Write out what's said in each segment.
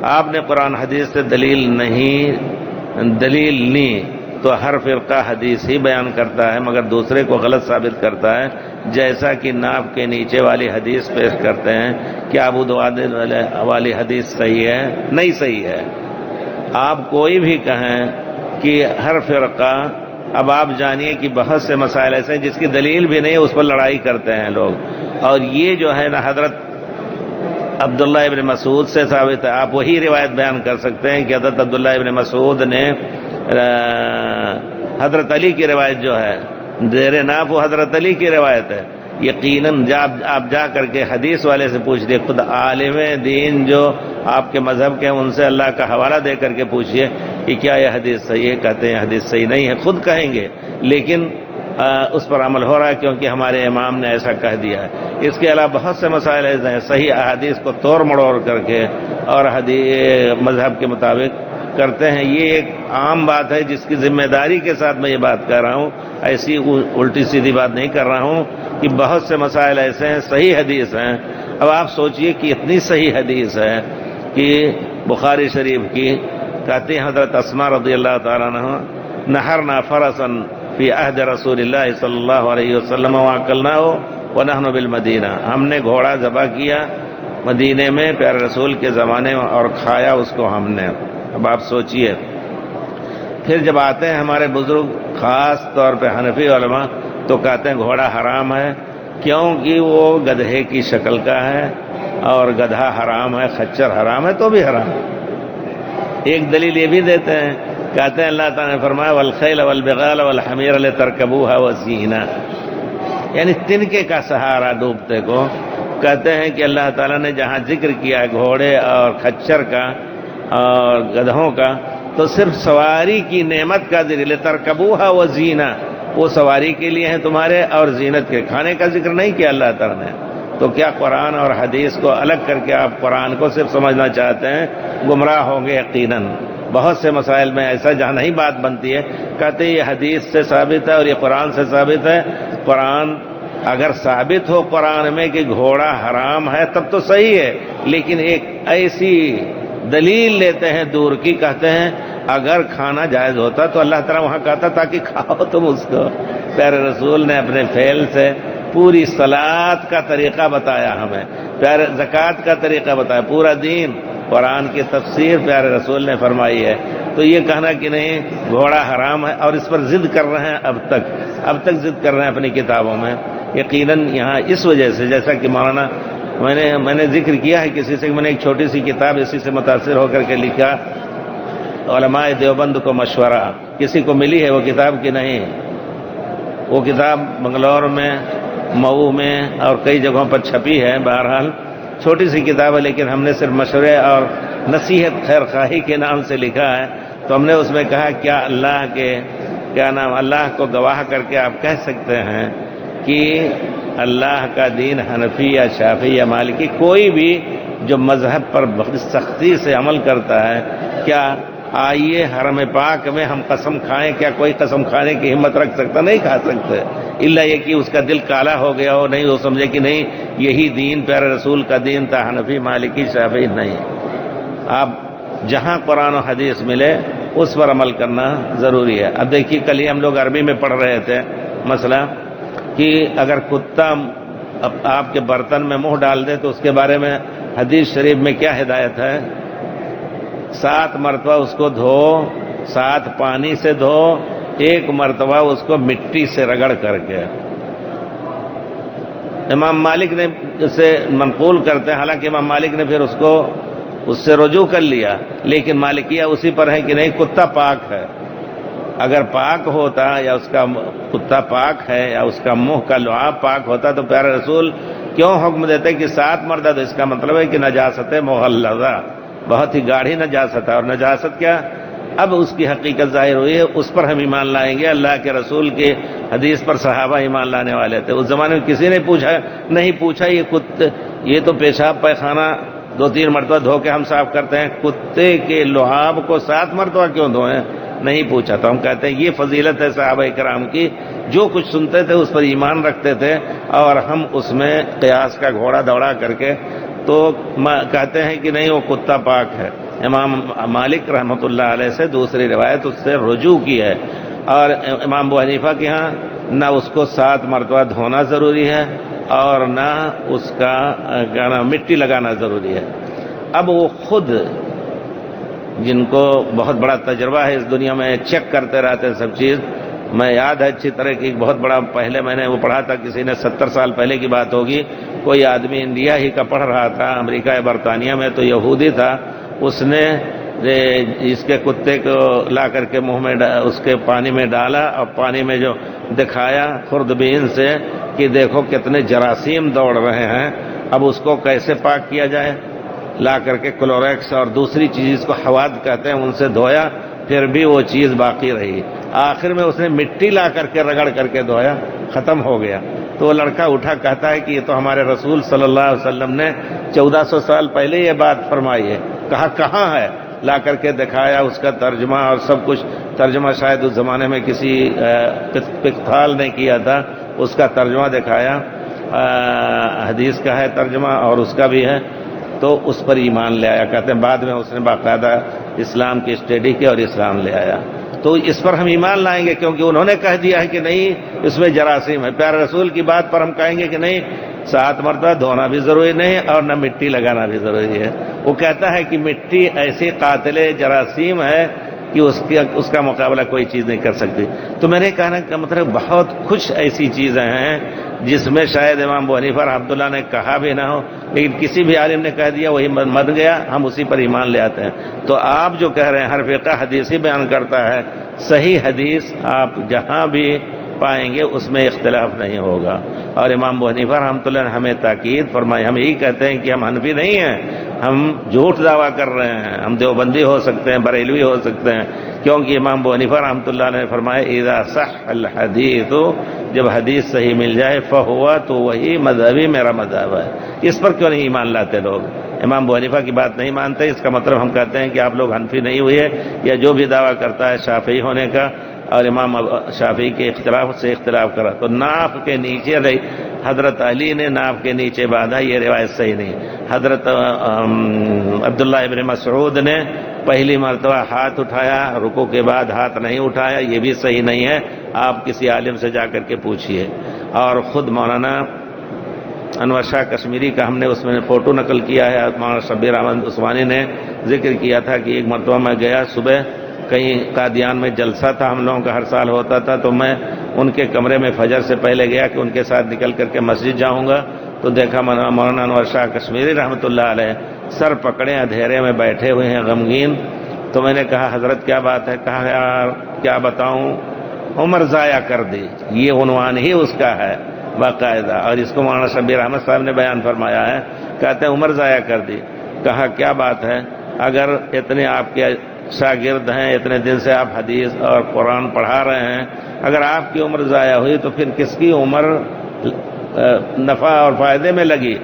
آپ نے قرآن حدیث سے دلیل لی تو ہر فرقہ حدیث ہی بیان کرتا ہے مگر دوسرے کو غلط ثابت کرتا ہے، جیسا کہ ناف کے نیچے والی حدیث پیش کرتے ہیں کہ ابو داؤد والی حدیث صحیح ہے، نہیں صحیح ہے۔ آپ کوئی بھی کہیں کہ ہر فرقہ، اب آپ جانیے کہ بہت سے مسائل ایسے ہیں جس کی دلیل بھی نہیں، اس پر لڑائی کرتے ہیں لوگ، اور یہ جو ہے نا حضرت عبداللہ ابن مسعود سے ثابت ہے۔ آپ وہی روایت بیان کر سکتے ہیں کہ حضرت عبداللہ ابن مسعود نے حضرت علی کی روایت جو ہے زیر ناف، وہ حضرت علی کی روایت ہے۔ یقیناً آپ جا کر کے حدیث والے سے پوچھ لیے، خود عالم دین جو آپ کے مذہب کے ہیں ان سے اللہ کا حوالہ دے کر کے پوچھئے کہ کیا یہ حدیث صحیح ہے، کہتے ہیں حدیث صحیح نہیں ہے، خود کہیں گے، لیکن اس پر عمل ہو رہا ہے کیونکہ ہمارے امام نے ایسا کہہ دیا ہے۔ اس کے علاوہ بہت سے مسائل ایسے ہیں صحیح احادیث کو توڑ مڑوڑ کر کے اور مذہب کے مطابق کرتے ہیں۔ یہ ایک عام بات ہے جس کی ذمہ داری کے ساتھ میں یہ بات کر رہا ہوں، ایسی الٹی سیدھی بات نہیں کر رہا ہوں کہ بہت سے مسائل ایسے ہیں صحیح حدیث ہیں۔ اب آپ سوچئے کہ اتنی صحیح حدیث ہے کہ بخاری شریف کی، کہتے ہیں حضرت اسماء رضی اللہ تعالیٰ عنہ نحرنا فرسا فی عہد رسول اللہ صلی اللہ علیہ وسلم واکلناہ ونحن بالمدینہ، ہم نے گھوڑا ذبح کیا مدینے میں پیارے رسول کے زمانے میں اور کھایا اس کو ہم نے۔ اب آپ سوچئے، پھر جب آتے ہیں ہمارے بزرگ خاص طور پہ حنفی علماء تو کہتے ہیں گھوڑا حرام ہے، کیونکہ وہ گدھے کی شکل کا ہے اور گدھا حرام ہے، خچر حرام ہے تو بھی حرام ہے۔ ایک دلیل یہ بھی دیتے ہیں، کہتے ہیں اللہ تعالیٰ نے فرمایا والخیل والبغال والحمیر لترکبوها وزینہ، یعنی تنکے کا سہارا ڈوبتے کو، کہتے ہیں کہ اللہ تعالیٰ نے جہاں ذکر کیا گھوڑے اور خچر کا اور گدھوں کا تو صرف سواری کی نعمت کا ذکر، لترکبوها وزینہ، وہ سواری کے لیے ہیں تمہارے اور زینت کے، کھانے کا ذکر نہیں کیا اللہ تعالیٰ نے۔ تو کیا قرآن اور حدیث کو الگ کر کے آپ قرآن کو صرف سمجھنا چاہتے ہیں؟ گمراہ ہوں گے یقیناً۔ بہت سے مسائل میں ایسا جہاں نہیں بات بنتی ہے، کہتے ہیں یہ حدیث سے ثابت ہے اور یہ قرآن سے ثابت ہے۔ قرآن اگر ثابت ہو قرآن میں کہ گھوڑا حرام ہے تب تو صحیح ہے، لیکن ایک ایسی دلیل لیتے ہیں دور کی، کہتے ہیں اگر کھانا جائز ہوتا تو اللہ تعالیٰ وہاں کہتا تاکہ کھاؤ تم اس کو۔ پیارے رسول نے اپنے فعل سے پوری صلاۃ کا طریقہ بتایا ہمیں، پیارے زکوٰۃ کا طریقہ بتایا، پورا دین قرآن کی تفسیر پیارے رسول نے فرمائی ہے۔ تو یہ کہنا کہ نہیں گھوڑا حرام ہے اور اس پر ضد کر رہے ہیں، اب تک ضد کر رہے ہیں اپنی کتابوں میں، یقیناً یہاں اس وجہ سے، جیسا کہ مولانا میں نے ذکر کیا ہے کسی سے، میں نے ایک چھوٹی سی کتاب اسی سے متاثر ہو کر کے لکھا، علماء دیوبند کو مشورہ، کسی کو ملی ہے وہ کتاب کی نہیں؟ وہ کتاب بنگلور میں، مئو میں اور کئی جگہوں پر چھپی ہے، بہرحال چھوٹی سی کتاب ہے، لیکن ہم نے صرف مشورے اور نصیحت خیر خواہی کے نام سے لکھا ہے۔ تو ہم نے اس میں کہا کیا اللہ کو گواہ کر کے آپ کہہ سکتے ہیں کہ اللہ کا دین حنفی یا شافعی یا مالکی کوئی بھی جو مذہب پر بہت سختی سے عمل کرتا ہے، کیا آئیے حرم پاک میں ہم قسم کھائیں؟ کیا کوئی قسم کھانے کی ہمت رکھ سکتا؟ نہیں کھا سکتے، الا یہ کہ اس کا دل کالا ہو گیا ہو، نہیں وہ سمجھے کہ نہیں یہی دین پیارے رسول کا دین تھا، حنفی مالکی شافعی نہیں۔ آپ جہاں قرآن و حدیث ملے اس پر عمل کرنا ضروری ہے۔ اب دیکھیے کل ہی ہم لوگ عربی میں پڑھ رہے تھے مسئلہ کہ اگر کتا آپ کے برتن میں منہ ڈال دے تو اس کے بارے میں حدیث شریف میں کیا ہدایت ہے؟ 7 مرتبہ اس کو دھو، 7 پانی سے دھو، 1 مرتبہ اس کو مٹی سے رگڑ کر کے۔ امام مالک نے اسے منقول کرتے ہیں، حالانکہ امام مالک نے پھر اس سے رجوع کر لیا، لیکن مالکیہ اسی پر ہے کہ نہیں کتا پاک ہے۔ اگر پاک ہوتا یا اس کا کتا پاک ہے یا اس کا منہ کا لعاب پاک ہوتا تو پیارے رسول کیوں حکم دیتے کہ 7 مرتبہ؟ تو اس کا مطلب ہے کہ نجاست مغلظہ، بہت ہی گاڑھی نجاست ہے، اور نجاست کیا اب اس کی حقیقت ظاہر ہوئی ہے، اس پر ہم ایمان لائیں گے۔ اللہ کے رسول کے حدیث پر صحابہ ایمان لانے والے تھے۔ اس زمانے میں کسی نے نہیں پوچھا یہ تو پیشاب پیخانہ 2-3 مرتبہ دھو کے ہم صاف کرتے ہیں، کتے کے لعاب کو 7 مرتبہ کیوں دھوئیں؟ نہیں پوچھا۔ تو ہم کہتے ہیں یہ فضیلت ہے صحابہ کرام کی، جو کچھ سنتے تھے اس پر ایمان رکھتے تھے، اور ہم اس میں قیاس کا گھوڑا دوڑا کر کے تو کہتے ہیں کہ نہیں وہ کتا پاک ہے۔ امام مالک رحمۃ اللہ علیہ سے دوسری روایت اس سے رجوع کی ہے، اور امام ابو حنیفہ کے ہاں نہ اس کو 7 مرتبہ دھونا ضروری ہے اور نہ اس کا کیا نام مٹی لگانا ضروری ہے۔ اب وہ خود جن کو بہت بڑا تجربہ ہے اس دنیا میں، چیک کرتے رہتے ہیں سب چیز، میں یاد ہے اچھی طرح کہ بہت بڑا پہلے میں نے وہ پڑھا تھا، کسی نے 70 سال پہلے کی بات ہوگی، کوئی آدمی انڈیا ہی کا پڑھ رہا تھا، امریکہ یا برطانیہ میں، تو یہودی تھا، اس نے اس کے کتے کو لا کر کے منہ میں اس کے پانی میں ڈالا اور پانی میں جو دکھایا خوردبین سے کہ دیکھو کتنے جراثیم دوڑ رہے ہیں، اب اس کو کیسے پاک کیا جائے، لا کر کے کلوریکس اور دوسری چیز کو حواد کہتے ہیں ان سے دھویا، پھر بھی وہ چیز باقی رہی، آخر میں اس نے مٹی لا کر کے رگڑ کر کے دھویا، ختم ہو گیا۔ تو وہ لڑکا اٹھا کہتا ہے کہ یہ تو ہمارے رسول صلی اللہ علیہ وسلم نے 1400 سال پہلے یہ بات فرمائی ہے، کہا کہاں ہے، لا کر کے دکھایا اس کا ترجمہ اور سب کچھ، ترجمہ شاید اس زمانے میں کسی پکتھال نے کیا تھا، اس کا ترجمہ دکھایا، حدیث کا ہے ترجمہ اور اس کا بھی ہے، تو اس پر ایمان لے آیا۔ کہتے ہیں بعد میں اس نے باقاعدہ اسلام کی اسٹڈی کی اور اسلام لے آیا۔ تو اس پر ہم ایمان لائیں گے کیونکہ انہوں نے کہہ دیا ہے کہ نہیں اس میں جراثیم ہے، پیارے رسول کی بات پر ہم کہیں گے کہ نہیں 7 مرتبہ دھونا بھی ضروری نہیں اور نہ مٹی لگانا بھی ضروری ہے۔ وہ کہتا ہے کہ مٹی ایسی قاتل جراثیم ہے کہ اس کا مقابلہ کوئی چیز نہیں کر سکتی۔ تو میرے کہنے کا مطلب بہت کچھ ایسی چیزیں ہیں جس میں شاید امام ابو حنیفہ رحمۃ اللہ نے کہا بھی نہ ہو، لیکن کسی بھی عالم نے کہہ دیا وہی مت گیا، ہم اسی پر ایمان لے آتے ہیں۔ تو آپ جو کہہ رہے ہیں ہر فقہ حدیث ہی بیان کرتا ہے، صحیح حدیث آپ جہاں بھی پائیں گے اس میں اختلاف نہیں ہوگا۔ اور امام ابو حنیفہ رحمۃ اللہ نے ہمیں تاکید فرمائی، ہم یہی کہتے ہیں کہ ہم حنفی نہیں ہیں، ہم جھوٹ دعویٰ کر رہے ہیں، ہم دیوبندی ہو سکتے ہیں، بریلوی ہو سکتے ہیں، کیونکہ امام ابو حنیفہ رحمۃ اللہ نے فرمایا اذا صح الحدیث، جب حدیث صحیح مل جائے فہوا، تو وہی مذہبی میرا مذہب ہے۔ اس پر کیوں نہیں ایمان لاتے لوگ؟ امام ابو حنیفہ کی بات نہیں مانتے، اس کا مطلب ہم کہتے ہیں کہ آپ لوگ حنفی نہیں ہوئے، یا جو بھی دعویٰ کرتا ہے شافعی ہونے کا اور امام شافعی کے اختلاف سے اختلاف کرا، تو ناف کے نیچے رہی، حضرت علی نے ناف کے نیچے باندھا، یہ روایت صحیح نہیں۔ حضرت عبداللہ ابن مسعود نے پہلی مرتبہ ہاتھ اٹھایا، رکوع کے بعد ہاتھ نہیں اٹھایا، یہ بھی صحیح نہیں ہے، آپ کسی عالم سے جا کر کے پوچھئے۔ اور خود مولانا انور شاہ کشمیری کا ہم نے اس میں فوٹو نقل کیا ہے، مولانا شبیر احمد عثمانی نے ذکر کیا تھا کہ ایک مرتبہ میں گیا صبح، کہیں قادیان میں جلسہ تھا ہم لوگوں کا ہر سال ہوتا تھا، تو میں ان کے کمرے میں فجر سے پہلے گیا کہ ان کے ساتھ نکل کر کے مسجد جاؤں گا، تو دیکھا مولانا انور شاہ کشمیری رحمۃ اللہ علیہ سر پکڑے اندھیرے میں بیٹھے ہوئے ہیں غمگین۔ تو میں نے کہا حضرت کیا بات ہے؟ کہا یار کیا بتاؤں، عمر ضائع کر دی، یہ عنوان ہی اس کا ہے باقاعدہ، اور اس کو مولانا شبیر احمد صاحب نے بیان فرمایا ہے، کہتے ہیں عمر ضائع کر دی۔ کہا کیا بات ہے؟ اگر اتنے آپ کے شاگرد ہیں، اتنے دن سے آپ حدیث اور قرآن پڑھا رہے ہیں، اگر آپ کی عمر ضائع ہوئی تو پھر کس کی عمر نفع اور فائدے میں لگی؟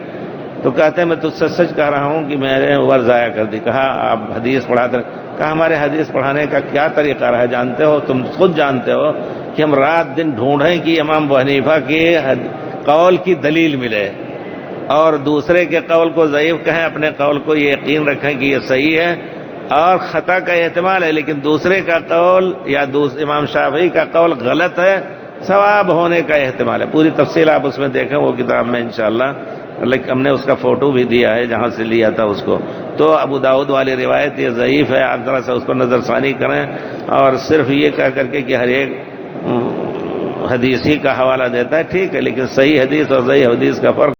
تو کہتے ہیں میں تجھ سے سچ کہہ رہا ہوں کہ میں نے عمر ضائع کر دی۔ کہا آپ حدیث پڑھاتے؟ کہا ہمارے حدیث پڑھانے کا کیا طریقہ رہا جانتے ہو، تم خود جانتے ہو کہ ہم رات دن ڈھونڈیں کہ امام ابو حنیفہ کے قول کی دلیل ملے، اور دوسرے کے قول کو ضعیف کہیں، اپنے قول کو یہ یقین رکھیں کہ یہ صحیح ہے اور خطا کا احتمال ہے، لیکن دوسرے کا قول یا امام شافعی کا قول غلط ہے، ثواب ہونے کا احتمال ہے۔ پوری تفصیل آپ اس میں دیکھیں وہ کتاب میں انشاءاللہ، لیکن ہم نے اس کا فوٹو بھی دیا ہے جہاں سے لیا تھا اس کو۔ تو ابو داؤد والی روایت یہ ضعیف ہے، آپ ذرا سا اس کو نظر ثانی کریں، اور صرف یہ کہہ کر کے کہ ہر ایک حدیث ہی کا حوالہ دیتا ہے، ٹھیک ہے، لیکن صحیح حدیث اور ضعیف حدیث کا فرق